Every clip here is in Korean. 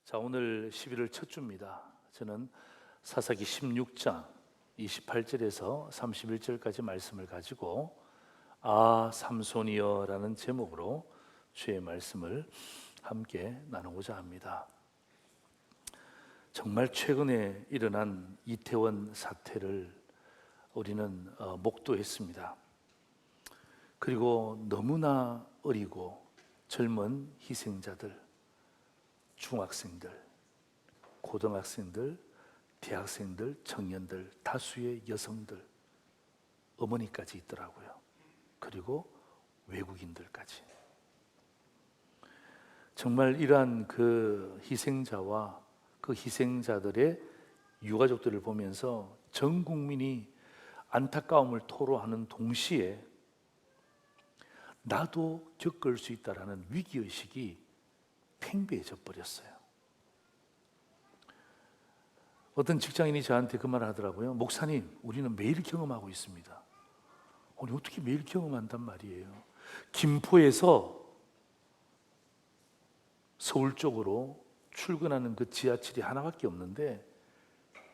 자, 오늘 11월 첫 주입니다. 저는 사사기 16장 28절에서 31절까지 말씀을 가지고 삼손이여 라는 제목으로 주의 말씀을 함께 나누고자 합니다. 정말 최근에 일어난 이태원 사태를 우리는 목도했습니다. 그리고 너무나 어리고 젊은 희생자들, 중학생들, 고등학생들, 대학생들, 청년들, 다수의 여성들, 어머니까지 있더라고요. 그리고 외국인들까지. 정말 이러한 그 희생자와 그 희생자들의 유가족들을 보면서 전 국민이 안타까움을 토로하는 동시에 나도 겪을 수 있다라는 위기의식이 팽배해져 버렸어요. 어떤 직장인이 저한테 그 말을 하더라고요. 목사님, 우리는 매일 경험하고 있습니다. 아니, 어떻게 매일 경험한단 말이에요? 김포에서 서울 쪽으로 출근하는 그 지하철이 하나밖에 없는데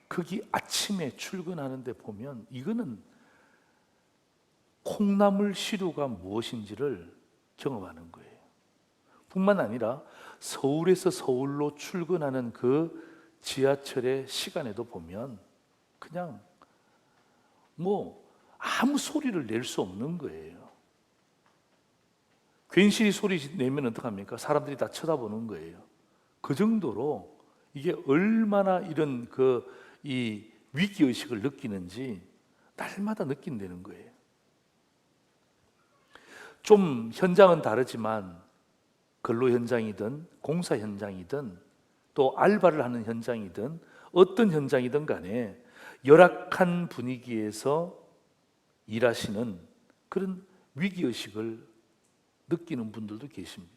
거기 아침에 출근하는데 보면 이거는 콩나물 시루가 무엇인지를 경험하는 거예요. 뿐만 아니라 서울에서 서울로 출근하는 그 지하철의 시간에도 보면 그냥 아무 소리를 낼 수 없는 거예요. 괜시리 소리 내면 어떡합니까? 사람들이 다 쳐다보는 거예요. 그 정도로 이게 얼마나 이런 이 위기의식을 느끼는지 날마다 느낀다는 거예요. 좀 현장은 다르지만 근로 현장이든 공사 현장이든 또 알바를 하는 현장이든 어떤 현장이든 간에 열악한 분위기에서 일하시는 그런 위기의식을 느끼는 분들도 계십니다.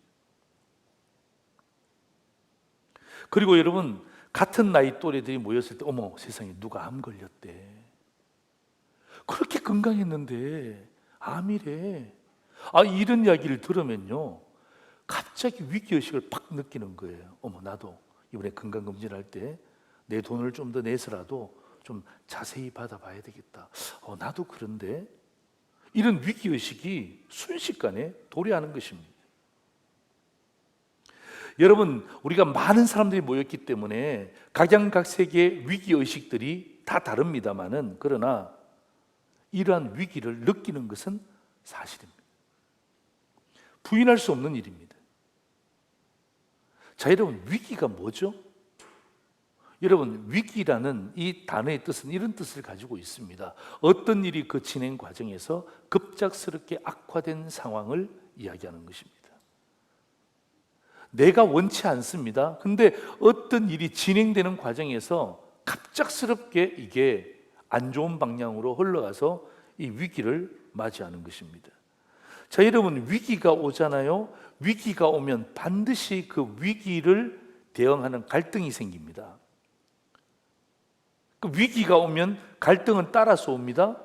그리고 여러분, 같은 나이 또래들이 모였을 때 어머 세상에 누가 암 걸렸대. 그렇게 건강했는데 암이래. 이런 이야기를 들으면요 갑자기 위기의식을 팍 느끼는 거예요. 어머, 나도 이번에 건강검진할 때 내 돈을 좀 더 내서라도 좀 자세히 받아봐야 되겠다. 나도 그런데 이런 위기의식이 순식간에 도래하는 것입니다. 여러분, 우리가 많은 사람들이 모였기 때문에 각양각색의 위기의식들이 다 다릅니다만은 그러나 이러한 위기를 느끼는 것은 사실입니다. 부인할 수 없는 일입니다. 자, 여러분, 위기가 뭐죠? 여러분, 위기라는 이 단어의 뜻은 이런 뜻을 가지고 있습니다. 어떤 일이 그 진행 과정에서 급작스럽게 악화된 상황을 이야기하는 것입니다. 내가 원치 않습니다. 근데 어떤 일이 진행되는 과정에서 갑작스럽게 이게 안 좋은 방향으로 흘러가서 이 위기를 맞이하는 것입니다. 자, 여러분, 위기가 오잖아요. 위기가 오면 반드시 그 위기를 대응하는 갈등이 생깁니다. 그 위기가 오면 갈등은 따라서 옵니다.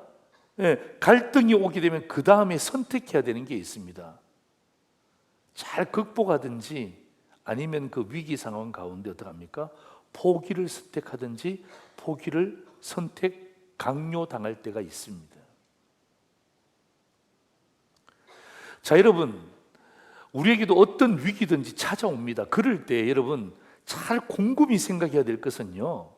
갈등이 오게 되면 그 다음에 선택해야 되는 게 있습니다. 잘 극복하든지 아니면 그 위기 상황 가운데 어떡합니까? 포기를 선택하든지 포기를 강요당할 때가 있습니다. 자, 여러분, 우리에게도 어떤 위기든지 찾아옵니다. 그럴 때 여러분 잘 곰곰이 생각해야 될 것은요,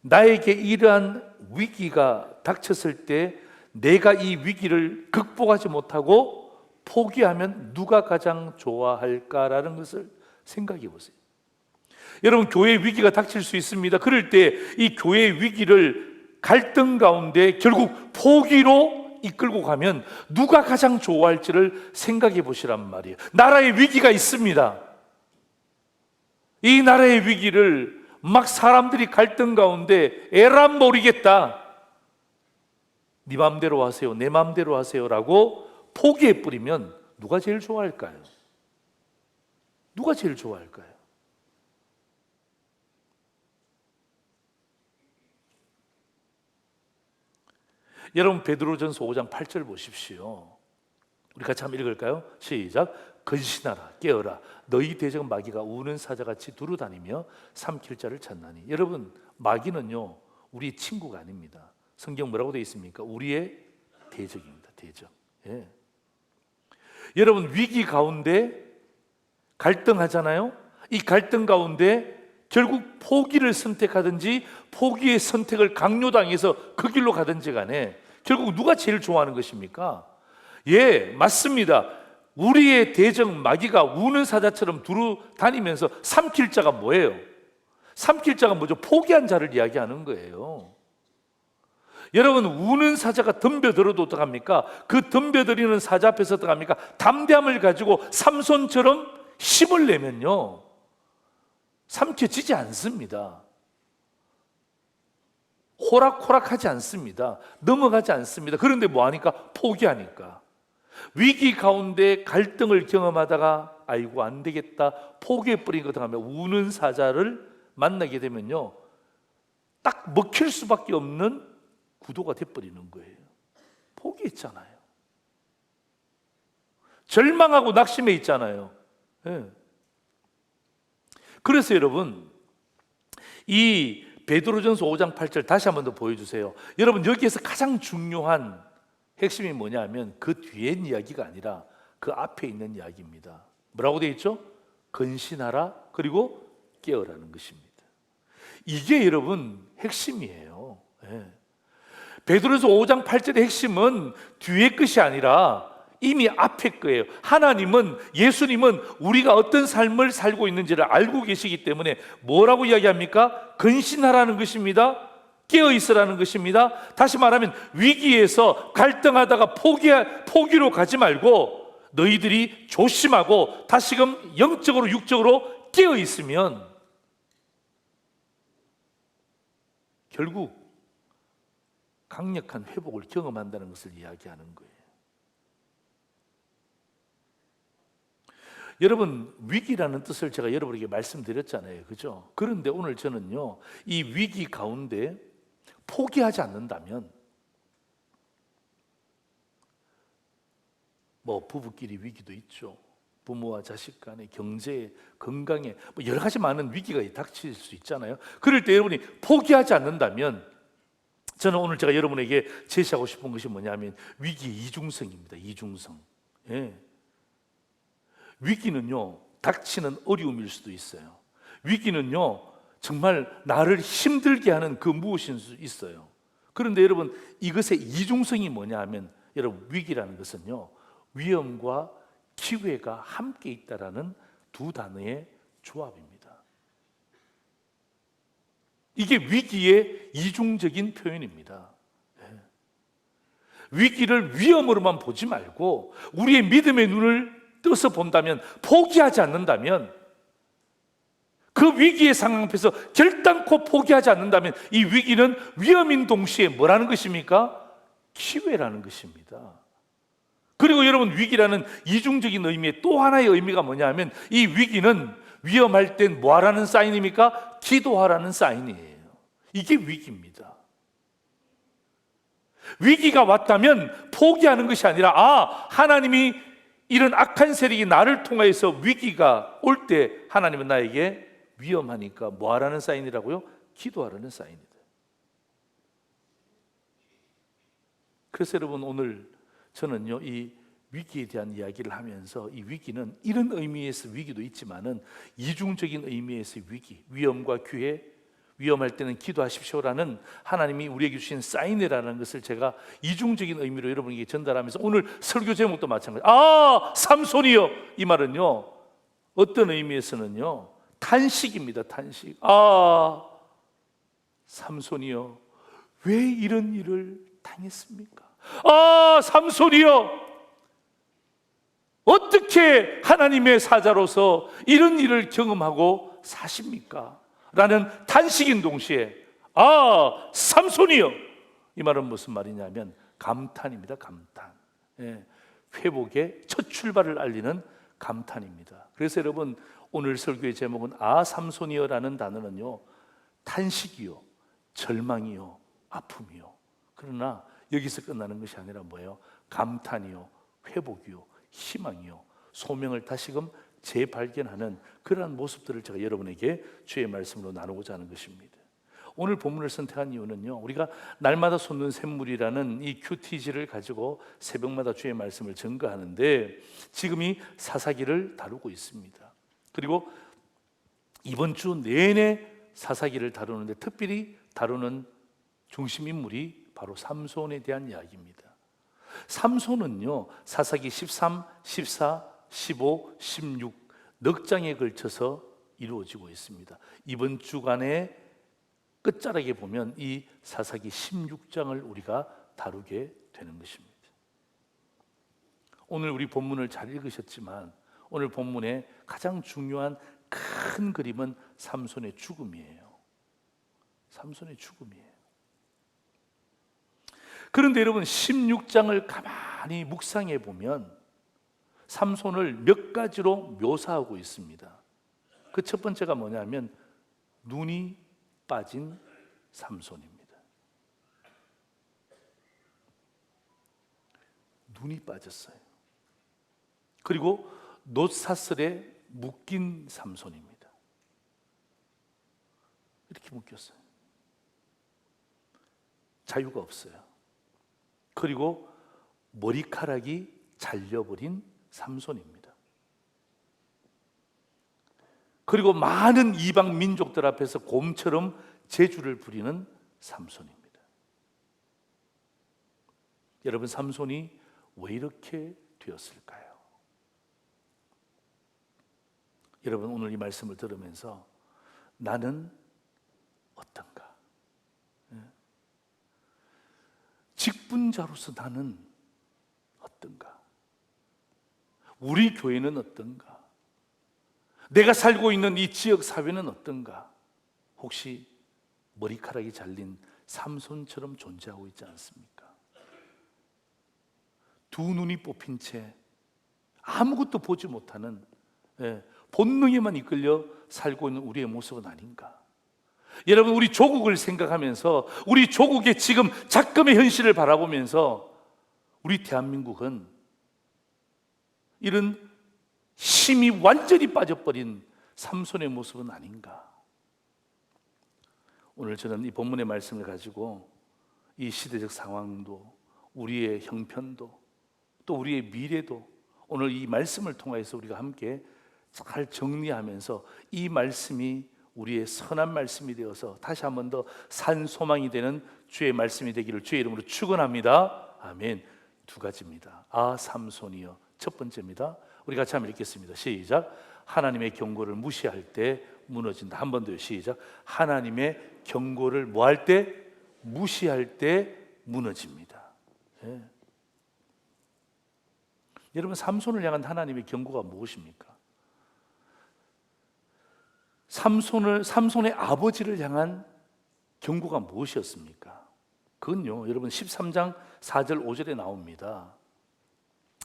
나에게 이러한 위기가 닥쳤을 때 내가 이 위기를 극복하지 못하고 포기하면 누가 가장 좋아할까라는 것을 생각해 보세요. 여러분, 교회의 위기가 닥칠 수 있습니다. 그럴 때 이 교회의 위기를 갈등 가운데 결국 포기로 이끌고 가면 누가 가장 좋아할지를 생각해 보시란 말이에요. 나라의 위기가 있습니다. 이 나라의 위기를 막 사람들이 갈등 가운데 에란 모르겠다, 네 마음대로 하세요, 내 마음대로 하세요 라고 포기해 버리면 누가 제일 좋아할까요? 누가 제일 좋아할까요? 여러분, 베드로전서 5장 8절 보십시오. 우리 같이 한번 읽을까요? 시작. 근신하라 깨어라 너희 대적 마귀가 우는 사자같이 두루다니며 삼킬 자를 찾나니. 여러분, 마귀는요 우리의 친구가 아닙니다. 성경 뭐라고 되어 있습니까? 우리의 대적입니다. 대적. 예. 여러분, 위기 가운데 갈등하잖아요. 이 갈등 가운데 결국 포기를 선택하든지 포기의 선택을 강요당해서 그 길로 가든지 간에 결국 누가 제일 좋아하는 것입니까? 예, 맞습니다. 우리의 대적 마귀가 우는 사자처럼 두루 다니면서 삼킬 자가 뭐예요? 삼킬 자가 뭐죠? 포기한 자를 이야기하는 거예요. 여러분, 우는 사자가 덤벼들어도 어떡합니까? 그 덤벼들이는 사자 앞에서 어떡합니까? 담대함을 가지고 삼손처럼 힘을 내면요 삼켜지지 않습니다. 호락호락하지 않습니다. 넘어가지 않습니다. 그런데 뭐하니까? 포기하니까. 위기 가운데 갈등을 경험하다가 아이고 안 되겠다 포기해버린 것 같으면 우는 사자를 만나게 되면요 딱 먹힐 수밖에 없는 구도가 돼버리는 거예요. 포기했잖아요. 절망하고 낙심해 있잖아요. 예. 그래서 여러분, 이 베드로전서 5장 8절 다시 한 번 더 보여주세요. 여러분, 여기에서 가장 중요한 핵심이 뭐냐면 그 뒤엔 이야기가 아니라 그 앞에 있는 이야기입니다. 뭐라고 되어 있죠? 근신하라 그리고 깨어라는 것입니다. 이게 여러분 핵심이에요. 예. 베드로전서 5장 8절의 핵심은 뒤의 것이 아니라 이미 앞에 거예요. 하나님은, 예수님은 우리가 어떤 삶을 살고 있는지를 알고 계시기 때문에 뭐라고 이야기합니까? 근신하라는 것입니다. 깨어있으라는 것입니다. 다시 말하면 위기에서 갈등하다가 포기로 가지 말고 너희들이 조심하고 다시금 영적으로 육적으로 깨어있으면 결국 강력한 회복을 경험한다는 것을 이야기하는 거예요. 여러분, 위기라는 뜻을 제가 여러분에게 말씀드렸잖아요. 그죠? 그런데 오늘 저는요, 이 위기 가운데 포기하지 않는다면, 뭐 부부끼리 위기도 있죠. 부모와 자식 간의 경제, 건강에 뭐 여러 가지 많은 위기가 닥칠 수 있잖아요. 그럴 때 여러분이 포기하지 않는다면, 저는 오늘 제가 여러분에게 제시하고 싶은 것이 뭐냐면 위기의 이중성입니다. 이중성. 예. 위기는요 닥치는 어려움일 수도 있어요. 위기는요 정말 나를 힘들게 하는 그 무엇일 수 있어요. 그런데 여러분, 이것의 이중성이 뭐냐 하면, 여러분, 위기라는 것은요 위험과 기회가 함께 있다라는 두 단어의 조합입니다. 이게 위기의 이중적인 표현입니다. 위기를 위험으로만 보지 말고 우리의 믿음의 눈을 떠서 본다면, 포기하지 않는다면, 그 위기의 상황 앞에서 결단코 포기하지 않는다면 이 위기는 위험인 동시에 뭐라는 것입니까? 기회라는 것입니다. 그리고 여러분, 위기라는 이중적인 의미의 또 하나의 의미가 뭐냐면 이 위기는 위험할 땐 뭐하라는 사인입니까? 기도하라는 사인이에요. 이게 위기입니다. 위기가 왔다면 포기하는 것이 아니라 하나님이 이런 악한 세력이 나를 통하여서 위기가 올 때 하나님은 나에게 위험하니까 뭐하라는 사인이라고요? 기도하라는 사인이다. 그래서 여러분, 오늘 저는요 이 위기에 대한 이야기를 하면서 이 위기는 이런 의미에서 위기도 있지만은 이중적인 의미에서 위기, 위험과 기회, 위험할 때는 기도하십시오라는 하나님이 우리에게 주신 사인이라는 것을 제가 이중적인 의미로 여러분에게 전달하면서 오늘 설교 제목도 마찬가지. 삼손이여, 이 말은요 어떤 의미에서는요 탄식입니다. 탄식. 삼손이여, 왜 이런 일을 당했습니까? 삼손이여, 어떻게 하나님의 사자로서 이런 일을 경험하고 사십니까? 라는 탄식인 동시에 삼손이여, 이 말은 무슨 말이냐면 감탄입니다. 감탄. 회복의 첫 출발을 알리는 감탄입니다. 그래서 여러분, 오늘 설교의 제목은 삼손이여라는 단어는요 탄식이요, 절망이요, 아픔이요. 그러나 여기서 끝나는 것이 아니라 뭐예요? 감탄이요, 회복이요, 희망이요, 소명을 다시금 재발견하는 그러한 모습들을 제가 여러분에게 주의 말씀으로 나누고자 하는 것입니다. 오늘 본문을 선택한 이유는요, 우리가 날마다 솟는 샘물이라는 이 큐티지를 가지고 새벽마다 주의 말씀을 증거하는데 지금 이 사사기를 다루고 있습니다. 그리고 이번 주 내내 사사기를 다루는데 특별히 다루는 중심 인물이 바로 삼손에 대한 이야기입니다. 삼손은요, 사사기 13, 14, 15, 16 넉 장에 걸쳐서 이루어지고 있습니다. 이번 주간에 끝자락에 보면 이 사사기 16장을 우리가 다루게 되는 것입니다. 오늘 우리 본문을 잘 읽으셨지만 오늘 본문의 가장 중요한 큰 그림은 삼손의 죽음이에요. 삼손의 죽음이에요. 그런데 여러분 16장을 가만히 묵상해 보면 삼손을 몇 가지로 묘사하고 있습니다. 그 첫 번째가 뭐냐면 눈이 빠진 삼손입니다. 눈이 빠졌어요. 그리고 놋사슬에 묶인 삼손입니다. 이렇게 묶였어요. 자유가 없어요. 그리고 머리카락이 잘려버린 삼손입니다. 그리고 많은 이방 민족들 앞에서 곰처럼 재주를 부리는 삼손입니다. 여러분, 삼손이 왜 이렇게 되었을까요? 여러분, 오늘 이 말씀을 들으면서 나는 어떤가? 직분자로서 나는 어떤가? 우리 교회는 어떤가? 내가 살고 있는 이 지역 사회는 어떤가? 혹시 머리카락이 잘린 삼손처럼 존재하고 있지 않습니까? 두 눈이 뽑힌 채 아무것도 보지 못하는 본능에만 이끌려 살고 있는 우리의 모습은 아닌가? 여러분, 우리 조국을 생각하면서 우리 조국의 지금 작금의 현실을 바라보면서 우리 대한민국은 이런 힘이 완전히 빠져버린 삼손의 모습은 아닌가? 오늘 저는 이 본문의 말씀을 가지고 이 시대적 상황도 우리의 형편도 또 우리의 미래도 오늘 이 말씀을 통해서 우리가 함께 잘 정리하면서 이 말씀이 우리의 선한 말씀이 되어서 다시 한 번 더 산 소망이 되는 주의 말씀이 되기를 주의 이름으로 축원합니다. 아멘. 두 가지입니다. 삼손이여. 첫 번째입니다. 우리 같이 한번 읽겠습니다. 시작. 하나님의 경고를 무시할 때 무너진다. 한 번 더요. 시작. 하나님의 경고를 뭐 할 때? 무시할 때 무너집니다. 여러분, 삼손을 향한 하나님의 경고가 무엇입니까? 삼손의 아버지를 향한 경고가 무엇이었습니까? 그건요, 여러분 13장 4절 5절에 나옵니다.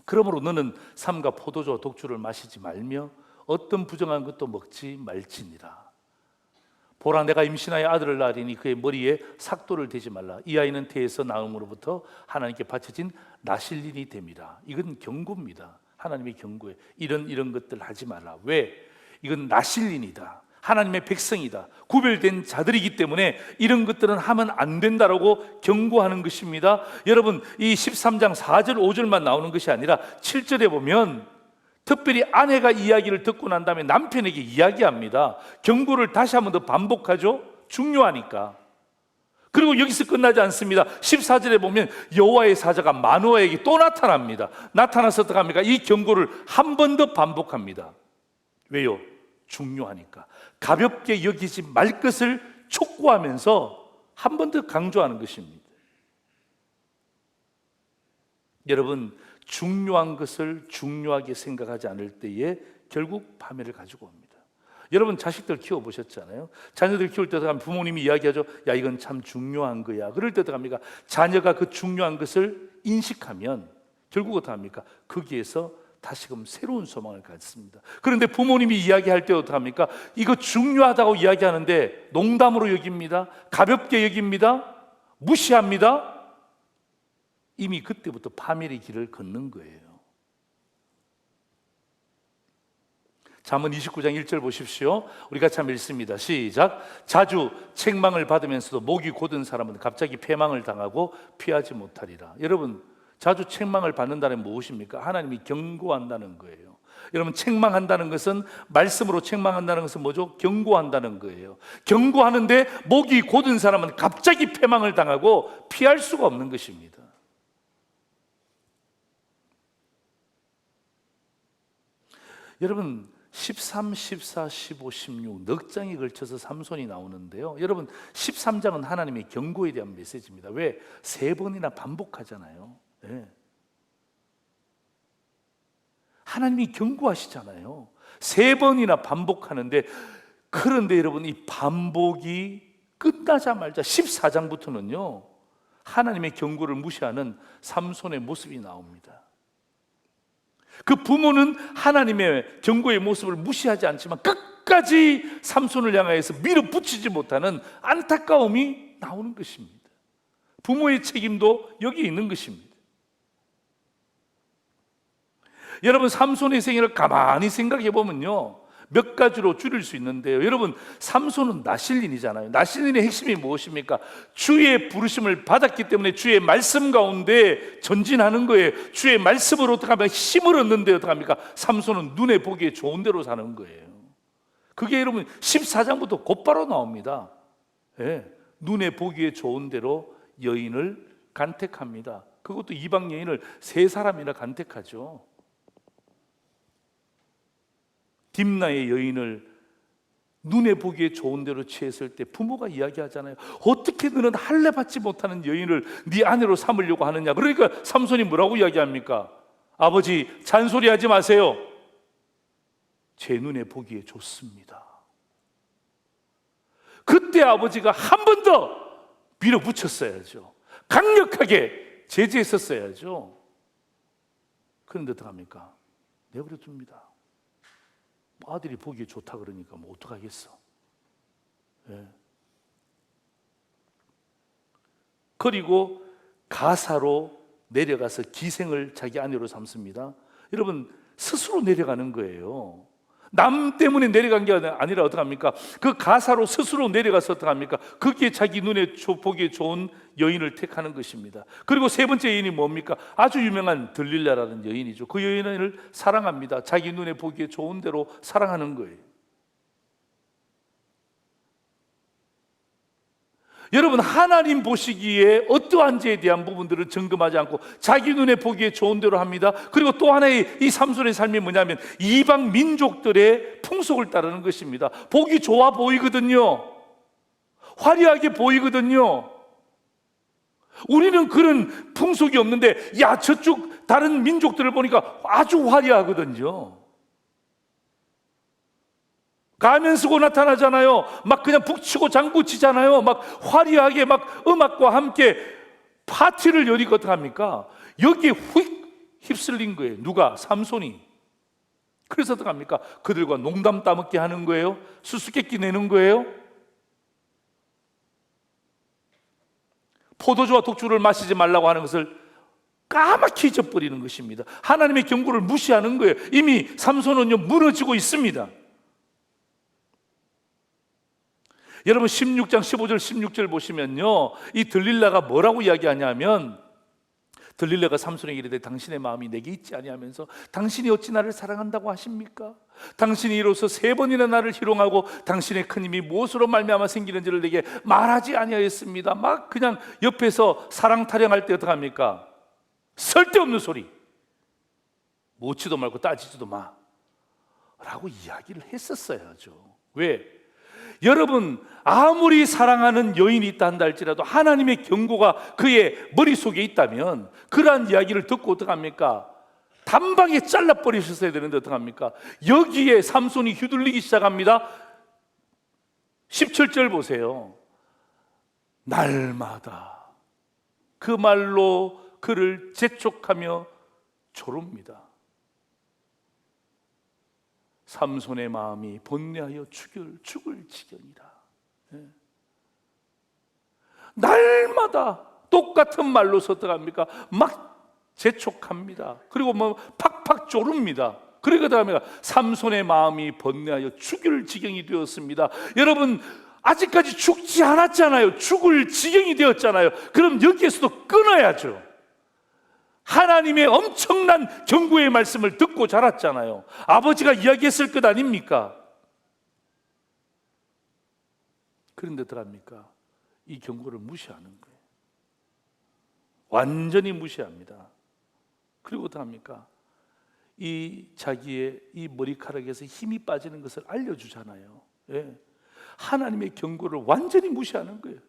그러므로 너는 삼가 포도주와 독주를 마시지 말며 어떤 부정한 것도 먹지 말지니라. 보라, 내가 임신하여 아들을 낳으리니 그의 머리에 삭도를 대지 말라. 이 아이는 태에서 나음으로부터 하나님께 바쳐진 나실린이 됨이라. 이건 경고입니다. 하나님의 경고에 이런 것들 하지 말라. 왜? 이건 나실린이다. 하나님의 백성이다. 구별된 자들이기 때문에 이런 것들은 하면 안 된다라고 경고하는 것입니다. 여러분, 이 13장 4절 5절만 나오는 것이 아니라 7절에 보면 특별히 아내가 이야기를 듣고 난 다음에 남편에게 이야기합니다. 경고를 다시 한 번 더 반복하죠. 중요하니까. 그리고 여기서 끝나지 않습니다. 14절에 보면 여호와의 사자가 마노아에게 또 나타납니다. 나타나서 어떻게 합니까? 이 경고를 한 번 더 반복합니다. 왜요? 중요하니까. 가볍게 여기지 말 것을 촉구하면서 한 번 더 강조하는 것입니다. 여러분, 중요한 것을 중요하게 생각하지 않을 때에 결국 파멸을 가지고 옵니다. 여러분, 자식들 키워보셨잖아요. 자녀들 키울 때도 가면 부모님이 이야기하죠. 야, 이건 참 중요한 거야. 그럴 때도 합니까? 자녀가 그 중요한 것을 인식하면 결국 어떻게 합니까? 거기에서 다시금 새로운 소망을 갖습니다. 그런데 부모님이 이야기할 때 어떻게 합니까? 이거 중요하다고 이야기하는데 농담으로 여깁니다. 가볍게 여깁니다. 무시합니다. 이미 그때부터 파멸의 길을 걷는 거예요. 잠언 29장 1절 보십시오. 우리 같이 한번 읽습니다. 시작. 자주 책망을 받으면서도 목이 곧은 사람은 갑자기 패망을 당하고 피하지 못하리라. 여러분, 자주 책망을 받는다는 무엇입니까? 하나님이 경고한다는 거예요. 여러분, 책망한다는 것은, 말씀으로 책망한다는 것은 뭐죠? 경고한다는 거예요. 경고하는데 목이 곧은 사람은 갑자기 패망을 당하고 피할 수가 없는 것입니다. 여러분, 13, 14, 15, 16 넉 장에 걸쳐서 삼손이 나오는데요. 여러분, 13장은 하나님의 경고에 대한 메시지입니다. 왜? 3번이나 반복하잖아요. 네. 하나님이 경고하시잖아요. 3번이나 반복하는데, 그런데 여러분, 이 반복이 끝나자마자 14장부터는요 하나님의 경고를 무시하는 삼손의 모습이 나옵니다. 그 부모는 하나님의 경고의 모습을 무시하지 않지만 끝까지 삼손을 향하여서 밀어붙이지 못하는 안타까움이 나오는 것입니다. 부모의 책임도 여기 있는 것입니다. 여러분, 삼손의 생애를 가만히 생각해 보면요 몇 가지로 줄일 수 있는데요. 여러분, 삼손은 나실린이잖아요. 나실린의 핵심이 무엇입니까? 주의 부르심을 받았기 때문에 주의 말씀 가운데 전진하는 거예요. 주의 말씀으로 어떻게 하면 힘을 얻는데 어떻게 합니까? 삼손은 눈에 보기에 좋은 대로 사는 거예요. 그게 여러분 14장부터 곧바로 나옵니다. 네, 눈에 보기에 좋은 대로 여인을 간택합니다. 그것도 이방 여인을 3사람이나 간택하죠. 딥나의 여인을 눈에 보기에 좋은 대로 취했을 때 부모가 이야기하잖아요. 어떻게 너는 할례 받지 못하는 여인을 네 아내로 삼으려고 하느냐. 그러니까 삼손이 뭐라고 이야기합니까? 아버지, 잔소리하지 마세요. 제 눈에 보기에 좋습니다. 그때 아버지가 한 번 더 밀어붙였어야죠. 강력하게 제지했었어야죠. 그런데 어떡합니까? 내버려 둡니다. 아들이 보기에 좋다 그러니까 뭐 어떡하겠어. 예. 그리고 가사로 내려가서 기생을 자기 아내로 삼습니다. 여러분, 스스로 내려가는 거예요. 남 때문에 내려간 게 아니라 어떡합니까? 그 가사로 스스로 내려가서 어떡합니까? 그게 자기 눈에 보기에 좋은 여인을 택하는 것입니다. 그리고 3번째 여인이 뭡니까? 아주 유명한 들릴라라는 여인이죠. 그 여인을 사랑합니다. 자기 눈에 보기에 좋은 대로 사랑하는 거예요. 여러분, 하나님 보시기에 어떠한 죄에 대한 부분들을 점검하지 않고 자기 눈에 보기에 좋은 대로 합니다. 그리고 또 하나의 이 삼손의 삶이 뭐냐면 이방 민족들의 풍속을 따르는 것입니다. 보기 좋아 보이거든요. 화려하게 보이거든요. 우리는 그런 풍속이 없는데, 야, 저쪽 다른 민족들을 보니까 아주 화려하거든요. 가면 쓰고 나타나잖아요. 막 그냥 북치고 장구치잖아요. 막 화려하게 막 음악과 함께 파티를 열이고 어떡합니까? 여기에 휙 휩쓸린 거예요. 누가? 삼손이. 그래서 어떡합니까? 그들과 농담 따먹게 하는 거예요. 수수께끼 내는 거예요. 포도주와 독주를 마시지 말라고 하는 것을 까맣게 잊어버리는 것입니다. 하나님의 경고를 무시하는 거예요. 이미 삼손은요 무너지고 있습니다. 여러분, 16장 15절 16절 보시면요 이 들릴라가 뭐라고 이야기하냐면, 들릴라가 삼손에게 이르되 당신의 마음이 내게 있지 아니하면서 당신이 어찌 나를 사랑한다고 하십니까? 당신이 이로써 3번이나 나를 희롱하고 당신의 큰 힘이 무엇으로 말미암아 생기는지를 내게 말하지 아니하였습니다. 막 그냥 옆에서 사랑 타령할 때 어떡합니까? 쓸데없는 소리, 묻지도 말고 따지지도 마 라고 이야기를 했었어야죠. 왜? 여러분, 아무리 사랑하는 여인이 있다 한다 할지라도 하나님의 경고가 그의 머릿속에 있다면 그러한 이야기를 듣고 어떡합니까? 단방에 잘라버리셨어야 되는데 어떡합니까? 여기에 삼손이 휘둘리기 시작합니다. 17절 보세요. 날마다 그 말로 그를 재촉하며 조릅니다. 삼손의 마음이 번뇌하여 죽을 지경이라. 날마다 똑같은 말로 어떡합니까? 막 재촉합니다. 그리고 뭐 팍팍 조릅니다. 그러니까 다음에 삼손의 마음이 번뇌하여 죽을 지경이 되었습니다. 여러분, 아직까지 죽지 않았잖아요. 죽을 지경이 되었잖아요. 그럼 여기에서도 끊어야죠. 하나님의 엄청난 경고의 말씀을 듣고 자랐잖아요. 아버지가 이야기했을 것 아닙니까? 그런데 어떡합니까? 이 경고를 무시하는 거예요. 완전히 무시합니다. 그리고 어떡합니까? 이 자기의 이 머리카락에서 힘이 빠지는 것을 알려주잖아요. 예. 하나님의 경고를 완전히 무시하는 거예요.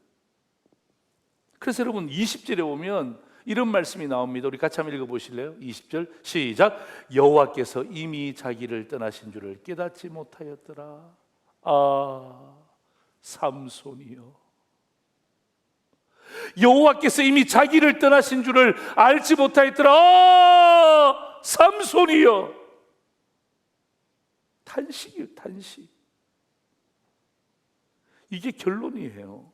그래서 여러분 20절에 오면 이런 말씀이 나옵니다. 우리 같이 한번 읽어보실래요? 20절 시작. 여호와께서 이미 자기를 떠나신 줄을 깨닫지 못하였더라. 아, 삼손이여, 여호와께서 이미 자기를 떠나신 줄을 알지 못하였더라. 아, 삼손이여. 탄식이에요, 탄식. 이게 결론이에요.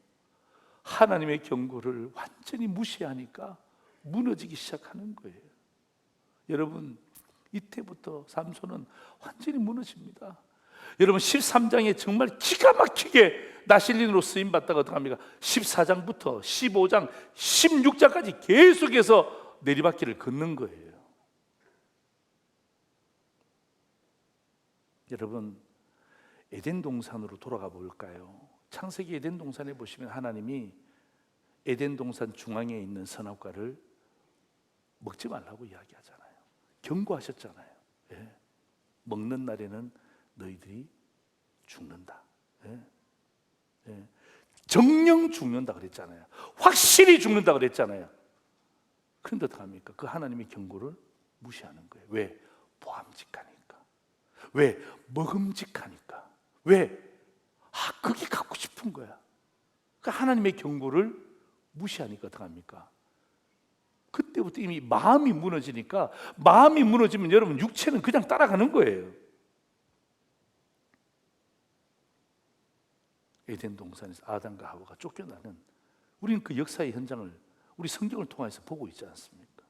하나님의 경고를 완전히 무시하니까 무너지기 시작하는 거예요. 여러분, 이때부터 삼손은 완전히 무너집니다. 여러분 13장에 정말 기가 막히게 나실린으로 쓰임받다가 어떡합니까? 14장부터 15장, 16장까지 계속해서 내리막길을 걷는 거예요. 여러분, 에덴 동산으로 돌아가 볼까요? 창세기 에덴 동산에 보시면 하나님이 에덴 동산 중앙에 있는 선악과를 먹지 말라고 이야기하잖아요. 경고하셨잖아요. 예. 먹는 날에는 너희들이 죽는다. 예. 예. 정령 죽는다 그랬잖아요. 확실히 죽는다 그랬잖아요. 그런데 어떡합니까? 그 하나님의 경고를 무시하는 거예요. 왜? 보암직하니까. 왜? 먹음직하니까. 왜? 그게 갖고 싶은 거야. 그러니까 하나님의 경고를 무시하니까 어떡합니까? 그때부터 이미 마음이 무너지니까, 마음이 무너지면 여러분 육체는 그냥 따라가는 거예요. 에덴 동산에서 아담과 하와가 쫓겨나는, 우리는 그 역사의 현장을 우리 성경을 통해서 보고 있지 않습니까?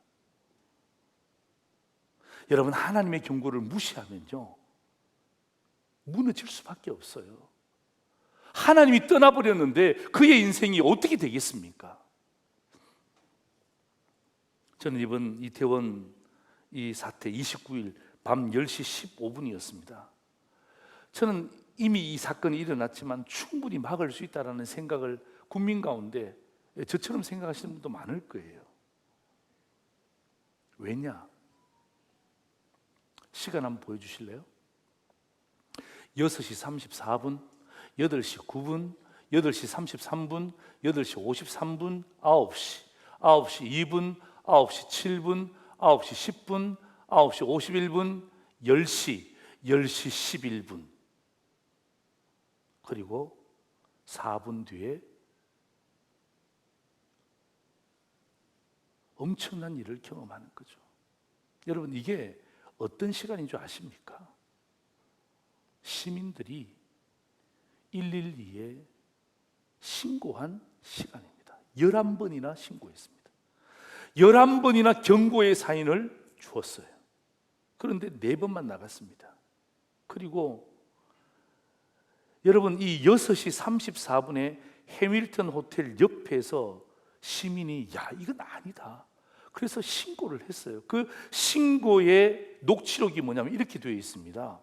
여러분, 하나님의 경고를 무시하면요 무너질 수밖에 없어요. 하나님이 떠나버렸는데 그의 인생이 어떻게 되겠습니까? 저는 이번 이태원 이 사태 29일 밤 10시 15분이었습니다. 저는 이미 이 사건이 일어났지만 충분히 막을 수 있다는 생각을 국민 가운데 저처럼 생각하시는 분도 많을 거예요. 왜냐? 시간 한번 보여주실래요? 6시 34분, 8시 9분, 8시 33분, 8시 53분, 9시, 9시 2분, 9시 7분, 9시 10분, 9시 51분, 10시, 10시 11분. 그리고 4분 뒤에 엄청난 일을 경험하는 거죠. 여러분, 이게 어떤 시간인 줄 아십니까? 시민들이 112에 신고한 시간입니다. 11번이나 신고했습니다. 11번이나 경고의 사인을 주었어요. 그런데 4번만 나갔습니다. 그리고 여러분, 이 6시 34분에 해밀턴 호텔 옆에서 시민이 이건 아니다. 그래서 신고를 했어요. 그 신고의 녹취록이 뭐냐면 이렇게 되어 있습니다.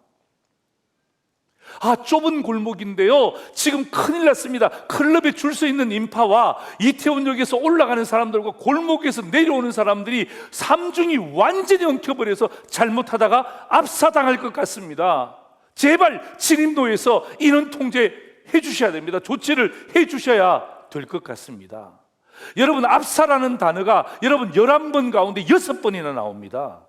좁은 골목인데요, 지금 큰일 났습니다. 클럽에 줄 서 있는 인파와 이태원역에서 올라가는 사람들과 골목에서 내려오는 사람들이 삼중이 완전히 엉켜버려서 잘못하다가 압사당할 것 같습니다. 제발 진입로에서 인원 통제해 주셔야 됩니다. 조치를 해 주셔야 될 것 같습니다. 여러분, 압사라는 단어가 여러분 11번 가운데 6번이나 나옵니다.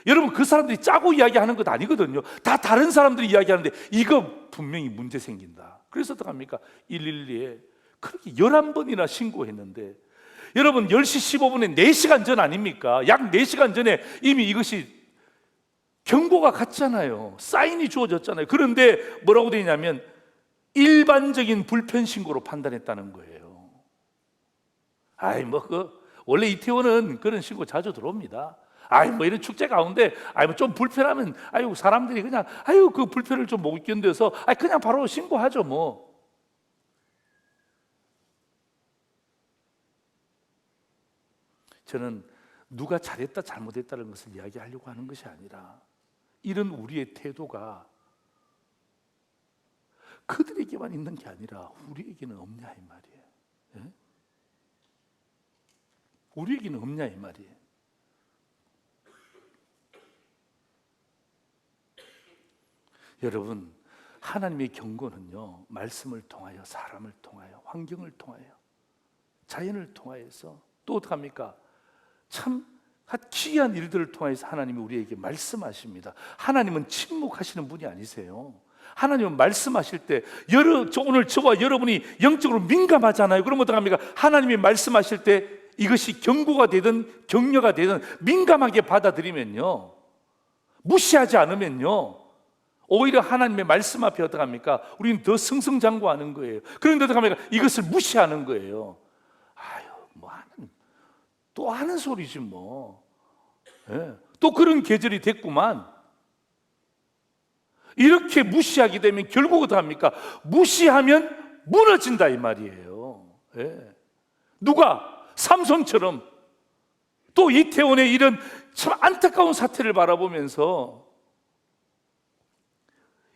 여러분, 그 사람들이 짜고 이야기하는 것 아니거든요. 다 다른 사람들이 이야기하는데 이거 분명히 문제 생긴다. 그래서 어떡합니까? 112에 그렇게 11번이나 신고했는데, 여러분 10시 15분에 4시간 전 아닙니까? 약 4시간 전에 이미 이것이 경고가 갔잖아요. 사인이 주어졌잖아요. 그런데 뭐라고 되어 있냐면 일반적인 불편 신고로 판단했다는 거예요. 원래 이태원은 그런 신고 자주 들어옵니다. 아이 뭐 이런 축제 가운데 아이 뭐 좀 불편하면 아유 사람들이 그냥 아유 그 불편을 좀 못 견뎌서 아이 그냥 바로 신고하죠 뭐. 저는 누가 잘했다 잘못했다는 것을 이야기하려고 하는 것이 아니라 이런 우리의 태도가 그들에게만 있는 게 아니라 우리에게는 없냐 이 말이에요. 예? 우리에게는 없냐 이 말이에요. 여러분, 하나님의 경고는요, 말씀을 통하여, 사람을 통하여, 환경을 통하여, 자연을 통하여서 또 어떡합니까? 참 기이한 일들을 통해서 하나님이 우리에게 말씀하십니다. 하나님은 침묵하시는 분이 아니세요. 하나님은 말씀하실 때 오늘 저와 여러분이 영적으로 민감하잖아요. 그러면 어떡합니까? 하나님이 말씀하실 때 이것이 경고가 되든 격려가 되든 민감하게 받아들이면요, 무시하지 않으면요, 오히려 하나님의 말씀 앞에 어떡합니까? 우리는 더 승승장구하는 거예요. 그런데 어떡합니까? 이것을 무시하는 거예요. 아유, 뭐 하는, 또 하는 소리지 뭐. 예. 또 그런 계절이 됐구만. 이렇게 무시하게 되면 결국 어떡합니까? 무시하면 무너진다 이 말이에요. 예. 누가? 삼손처럼 또 이태원의 이런 참 안타까운 사태를 바라보면서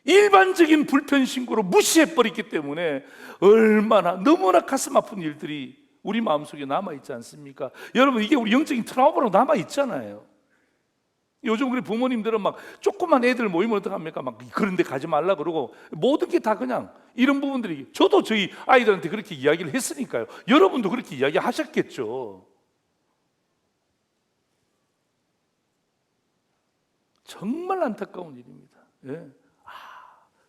일반적인 불편 신고로 무시해버렸기 때문에 얼마나 너무나 가슴 아픈 일들이 우리 마음속에 남아있지 않습니까? 여러분, 이게 우리 영적인 트라우마로 남아있잖아요. 요즘 우리 부모님들은 막 조그만 애들 모이면 어떡합니까? 막 그런 데 가지 말라 그러고 모든 게 다 그냥 이런 부분들이, 저도 저희 아이들한테 그렇게 이야기를 했으니까요. 여러분도 그렇게 이야기 하셨겠죠. 정말 안타까운 일입니다. 예.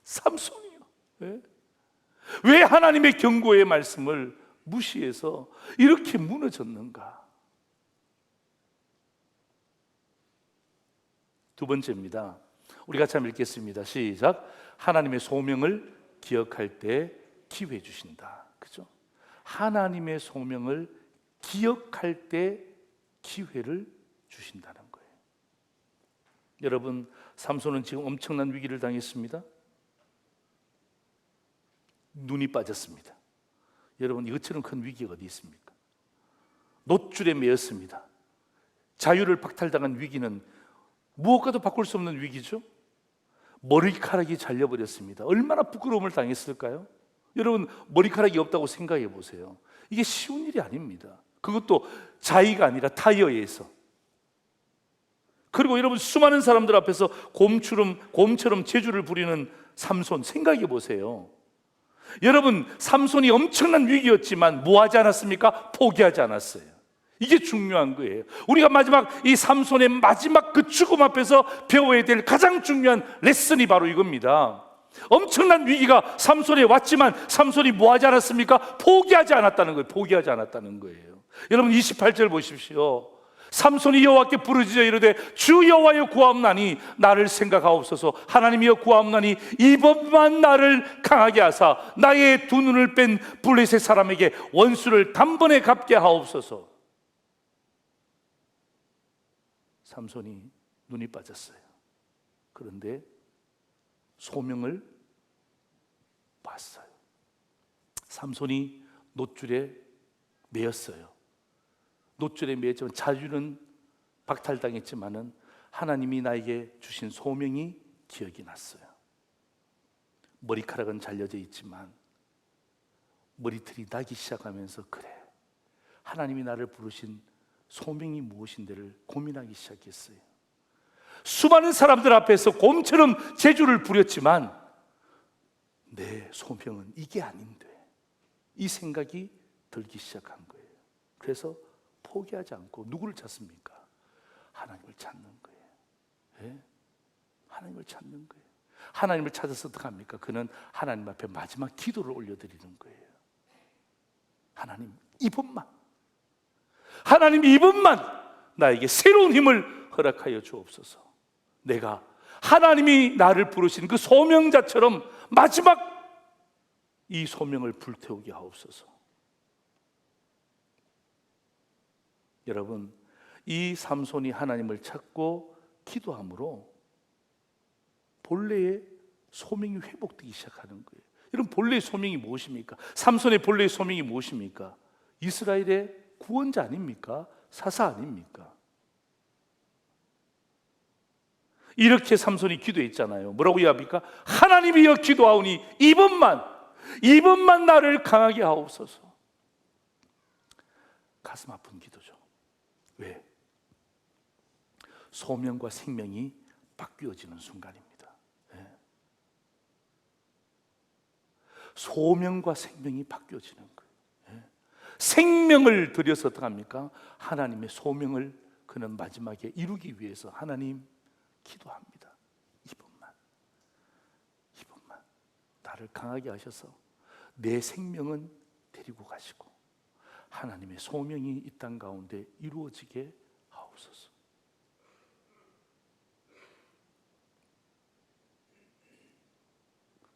삼손이요. 예? 왜 하나님의 경고의 말씀을 무시해서 이렇게 무너졌는가? 두 번째입니다. 우리 같이 한번 읽겠습니다. 시작. 하나님의 소명을 기억할 때 기회 주신다. 그죠? 하나님의 소명을 기억할 때 기회를 주신다는 거예요. 여러분, 삼손은 지금 엄청난 위기를 당했습니다. 눈이 빠졌습니다. 여러분, 이것처럼 큰 위기가 어디 있습니까? 놋줄에 매였습니다. 자유를 박탈당한 위기는 무엇과도 바꿀 수 없는 위기죠. 머리카락이 잘려버렸습니다. 얼마나 부끄러움을 당했을까요? 여러분, 머리카락이 없다고 생각해 보세요. 이게 쉬운 일이 아닙니다. 그것도 자의가 아니라 타이어에서. 그리고 여러분, 수많은 사람들 앞에서 곰처럼 재주를 부리는 삼손 생각해 보세요. 여러분, 삼손이 엄청난 위기였지만 뭐 하지 않았습니까? 포기하지 않았어요. 이게 중요한 거예요. 우리가 이 삼손의 마지막 그 죽음 앞에서 배워야 될 가장 중요한 레슨이 바로 이겁니다. 엄청난 위기가 삼손에 왔지만 삼손이 뭐 하지 않았습니까? 포기하지 않았다는 거예요. 포기하지 않았다는 거예요. 여러분, 28절 보십시오. 삼손이 여호와께 부르짖어 이르되 주 여호와여 구하옵나니 나를 생각하옵소서. 하나님이여 구하옵나니 이번만 나를 강하게 하사 나의 두 눈을 뺀 블레셋 사람에게 원수를 단번에 갚게 하옵소서. 삼손이 눈이 빠졌어요. 그런데 소명을 봤어요. 삼손이 놋줄에 매였어요. 놋줄에 매였지만 자유는 박탈당했지만은 하나님이 나에게 주신 소명이 기억이 났어요. 머리카락은 잘려져 있지만 머리털이 나기 시작하면서 그래, 하나님이 나를 부르신 소명이 무엇인지를 고민하기 시작했어요. 수많은 사람들 앞에서 곰처럼 재주를 부렸지만 내 소명은 이게 아닌데, 이 생각이 들기 시작한 거예요. 그래서 포기하지 않고 누구를 찾습니까? 하나님을 찾는 거예요. 예? 하나님을 찾는 거예요. 하나님을 찾아서 어떡합니까? 그는 하나님 앞에 마지막 기도를 올려드리는 거예요. 하나님, 이번만 나에게 새로운 힘을 허락하여 주옵소서. 내가 하나님이 나를 부르신 그 소명자처럼 마지막 이 소명을 불태우게 하옵소서. 여러분, 이 삼손이 하나님을 찾고 기도함으로 본래의 소명이 회복되기 시작하는 거예요. 여러분, 본래의 소명이 무엇입니까? 삼손의 본래의 소명이 무엇입니까? 이스라엘의 구원자 아닙니까? 사사 아닙니까? 이렇게 삼손이 기도했잖아요. 뭐라고 이야기합니까? 하나님이여 기도하오니 이번만 나를 강하게 하옵소서. 가슴 아픈 기도죠. 왜? 소명과 생명이 바뀌어지는 순간입니다. 네. 소명과 생명이 바뀌어지는 거예요. 네. 생명을 들여서 어떡합니까? 하나님의 소명을 그는 마지막에 이루기 위해서 하나님 기도합니다. 이번만 나를 강하게 하셔서 내 생명은 데리고 가시고 하나님의 소명이 이 땅 가운데 이루어지게 하옵소서.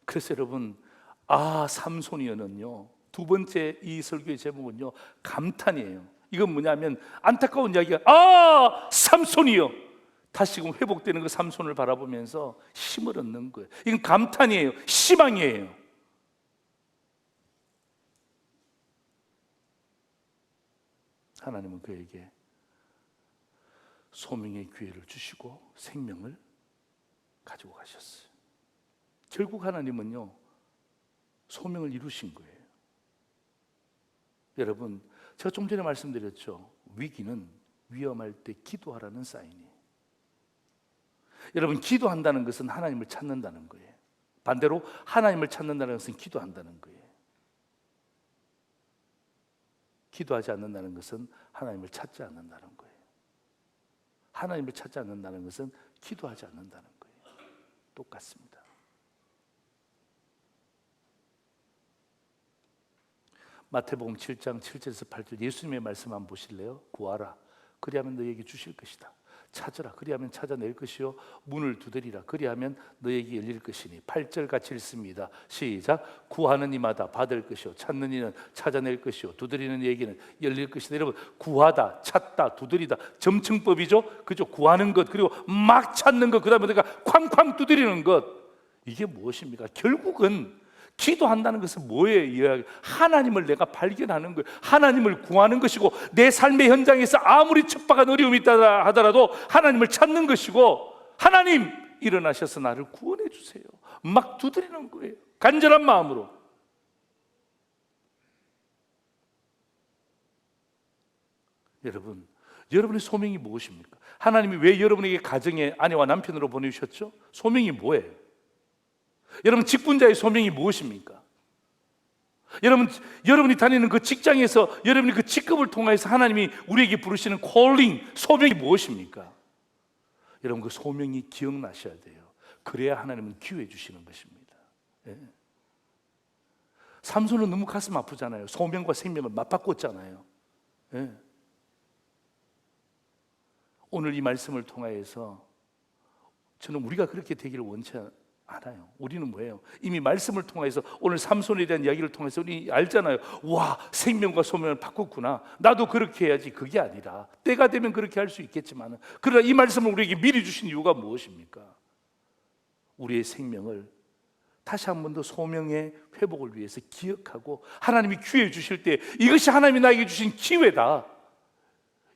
그래서 여러분, 삼손이는요, 두 번째 이 설교의 제목은요, 감탄이에요. 이건 뭐냐면 안타까운 이야기가 삼손이요, 다시금 회복되는 그 삼손을 바라보면서 힘을 얻는 거예요. 이건 감탄이에요. 희망이에요. 하나님은 그에게 소명의 기회를 주시고 생명을 가지고 가셨어요. 결국 하나님은요, 소명을 이루신 거예요. 여러분, 제가 좀 전에 말씀드렸죠. 위기는 위험할 때 기도하라는 사인이에요. 여러분, 기도한다는 것은 하나님을 찾는다는 거예요. 반대로 하나님을 찾는다는 것은 기도한다는 거예요. 기도하지 않는다는 것은 하나님을 찾지 않는다는 거예요. 하나님을 찾지 않는다는 것은 기도하지 않는다는 거예요. 똑같습니다. 마태복음 7장 7절에서 8절 예수님의 말씀 한번 보실래요? 구하라 그리하면 너에게 주실 것이다. 찾으라 그리하면 찾아낼 것이요 문을 두드리라 그리하면 너에게 열릴 것이니 8절 같이 읽습니다. 시작. 구하는 이마다 받을 것이요 찾는 이는 찾아낼 것이요 두드리는 이에게는 열릴 것이다. 여러분, 구하다, 찾다, 두드리다 점층법이죠. 그죠? 구하는 것, 그리고 막 찾는 것, 그 다음에 내가 쾅쾅 두드리는 것, 이게 무엇입니까? 결국은 기도한다는 것은 뭐예요? 하나님을 내가 발견하는 거예요. 하나님을 구하는 것이고, 내 삶의 현장에서 아무리 척박한 어려움이 있다 하더라도 하나님을 찾는 것이고, 하나님 일어나셔서 나를 구원해 주세요, 막 두드리는 거예요. 간절한 마음으로. 여러분, 여러분의 소명이 무엇입니까? 하나님이 왜 여러분에게 가정의 아내와 남편으로 보내주셨죠? 소명이 뭐예요? 여러분, 직분자의 소명이 무엇입니까? 여러분이 다니는 그 직장에서 여러분이 그 직급을 통해서 하나님이 우리에게 부르시는 콜링, 소명이 무엇입니까? 여러분, 그 소명이 기억나셔야 돼요. 그래야 하나님은 기회 주시는 것입니다. 예. 삼손은 너무 가슴 아프잖아요. 소명과 생명을 맞바꿨잖아요. 예. 오늘 이 말씀을 통하여서 저는 우리가 그렇게 되기를 원치 않아요. 우리는 뭐예요? 이미 말씀을 통해서 오늘 삼손에 대한 이야기를 통해서 우리 알잖아요. 와, 생명과 소명을 바꿨구나, 나도 그렇게 해야지. 그게 아니라 때가 되면 그렇게 할 수 있겠지만, 그러나 이 말씀을 우리에게 미리 주신 이유가 무엇입니까? 우리의 생명을 다시 한 번 더 소명의 회복을 위해서 기억하고, 하나님이 기회 주실 때 이것이 하나님이 나에게 주신 기회다,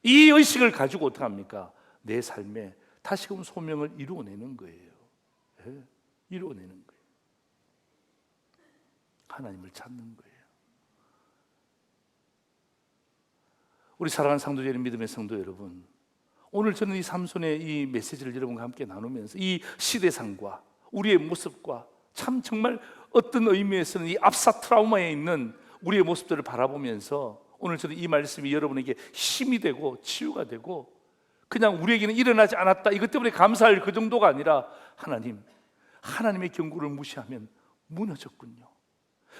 이 의식을 가지고 어떻게 합니까? 내 삶에 다시금 소명을 이루어내는 거예요. 네. 이루어내는 거예요. 하나님을 찾는 거예요. 우리 사랑하는 상도제는 믿음의 성도 여러분, 오늘 저는 이 삼손의 이 메시지를 여러분과 함께 나누면서 이 시대상과 우리의 모습과 참 정말 어떤 의미에서는 이 압사 트라우마에 있는 우리의 모습들을 바라보면서 오늘 저는 이 말씀이 여러분에게 힘이 되고 치유가 되고, 그냥 우리에게는 일어나지 않았다 이것 때문에 감사할 그 정도가 아니라, 하나님의 경고를 무시하면 무너졌군요.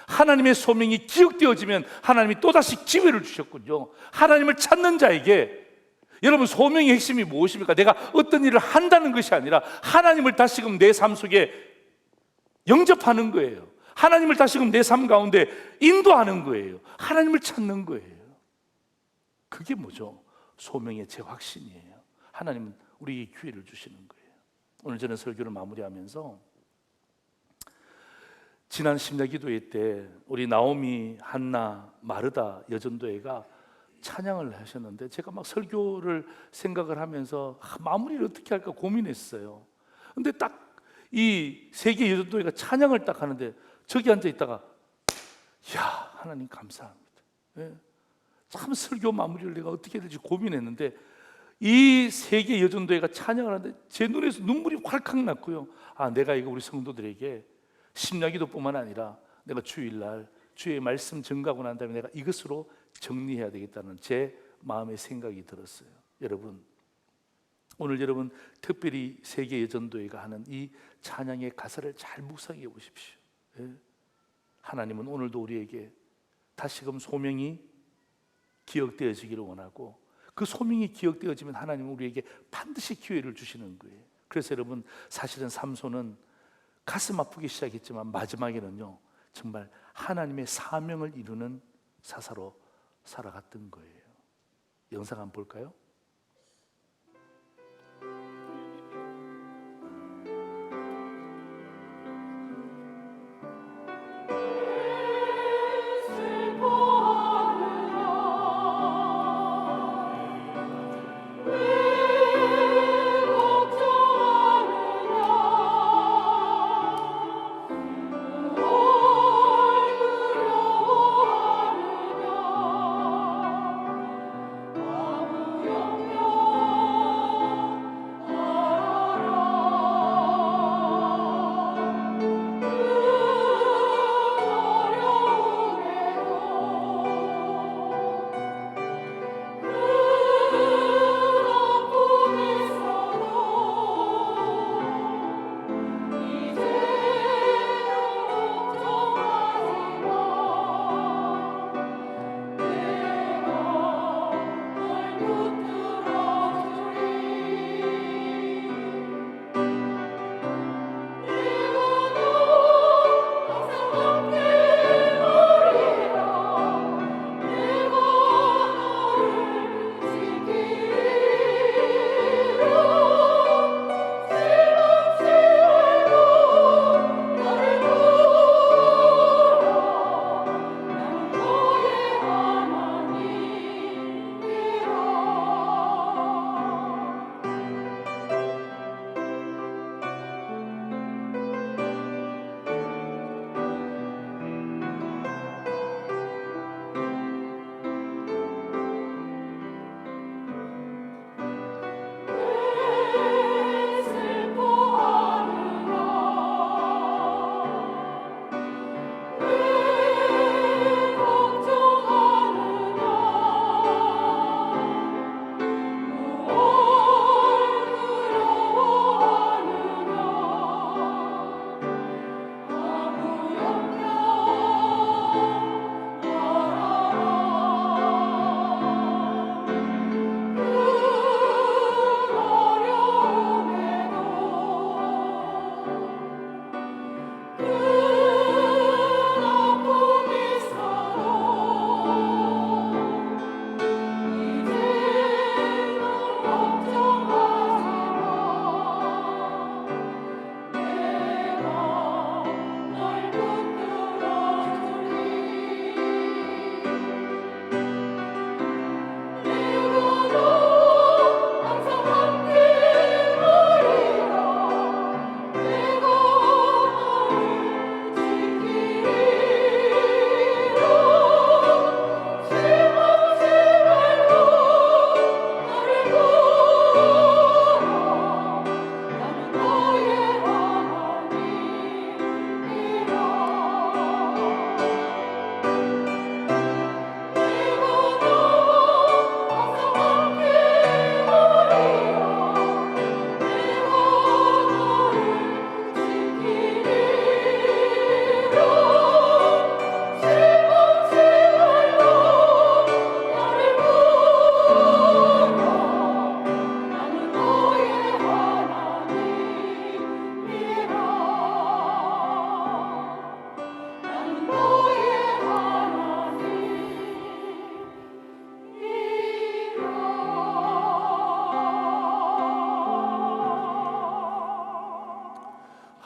하나님의 소명이 기억되어지면 하나님이 또다시 기회를 주셨군요. 하나님을 찾는 자에게, 여러분, 소명의 핵심이 무엇입니까? 내가 어떤 일을 한다는 것이 아니라 하나님을 다시금 내 삶 속에 영접하는 거예요. 하나님을 다시금 내 삶 가운데 인도하는 거예요. 하나님을 찾는 거예요. 그게 뭐죠? 소명의 제 확신이에요. 하나님은 우리에게 기회를 주시는 거예요. 오늘 저는 설교를 마무리하면서 지난 심야 기도회 때 우리 나오미, 한나, 마르다 여전도회가 찬양을 하셨는데 제가 막 설교를 생각을 하면서 마무리를 어떻게 할까 고민했어요. 근데 딱 이 세계 여전도회가 찬양을 딱 하는데 저기 앉아 있다가 야, 하나님 감사합니다. 예. 참 설교 마무리를 내가 어떻게 해야 될지 고민했는데 이 세계 여전도회가 찬양을 하는데 제 눈에서 눈물이 콸칵 났고요. 아, 내가 이거 우리 성도들에게 심야기도뿐만 아니라 내가 주일날 주의 말씀 증거하고 난 다음에 내가 이것으로 정리해야 되겠다는 제 마음의 생각이 들었어요. 여러분, 오늘 여러분 특별히 세계 여전도회가 하는 이 찬양의 가사를 잘 묵상해 보십시오. 예? 하나님은 오늘도 우리에게 다시금 소명이 기억되어지기를 원하고 그 소명이 기억되어지면 하나님은 우리에게 반드시 기회를 주시는 거예요. 그래서 여러분 사실은 삼손은 가슴 아프기 시작했지만 마지막에는요 정말 하나님의 사명을 이루는 사사로 살아갔던 거예요. 영상 한번 볼까요?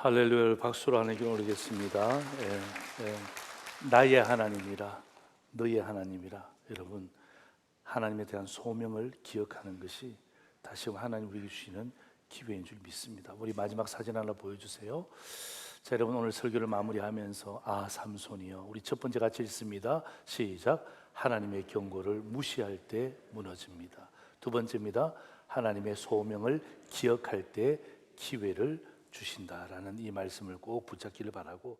할렐루야를 박수로 하나님께 올리겠습니다. 나의 하나님이라 너의 하나님이라. 여러분, 하나님에 대한 소명을 기억하는 것이 다시 한번 하나님 우리에게 주시는 기회인 줄 믿습니다. 우리 마지막 사진 하나 보여주세요. 자, 여러분, 오늘 설교를 마무리하면서 삼손이요, 우리 첫 번째 같이 읽습니다. 시작. 하나님의 경고를 무시할 때 무너집니다. 두 번째입니다. 하나님의 소명을 기억할 때 기회를 주신다라는 이 말씀을 꼭 붙잡기를 바라고,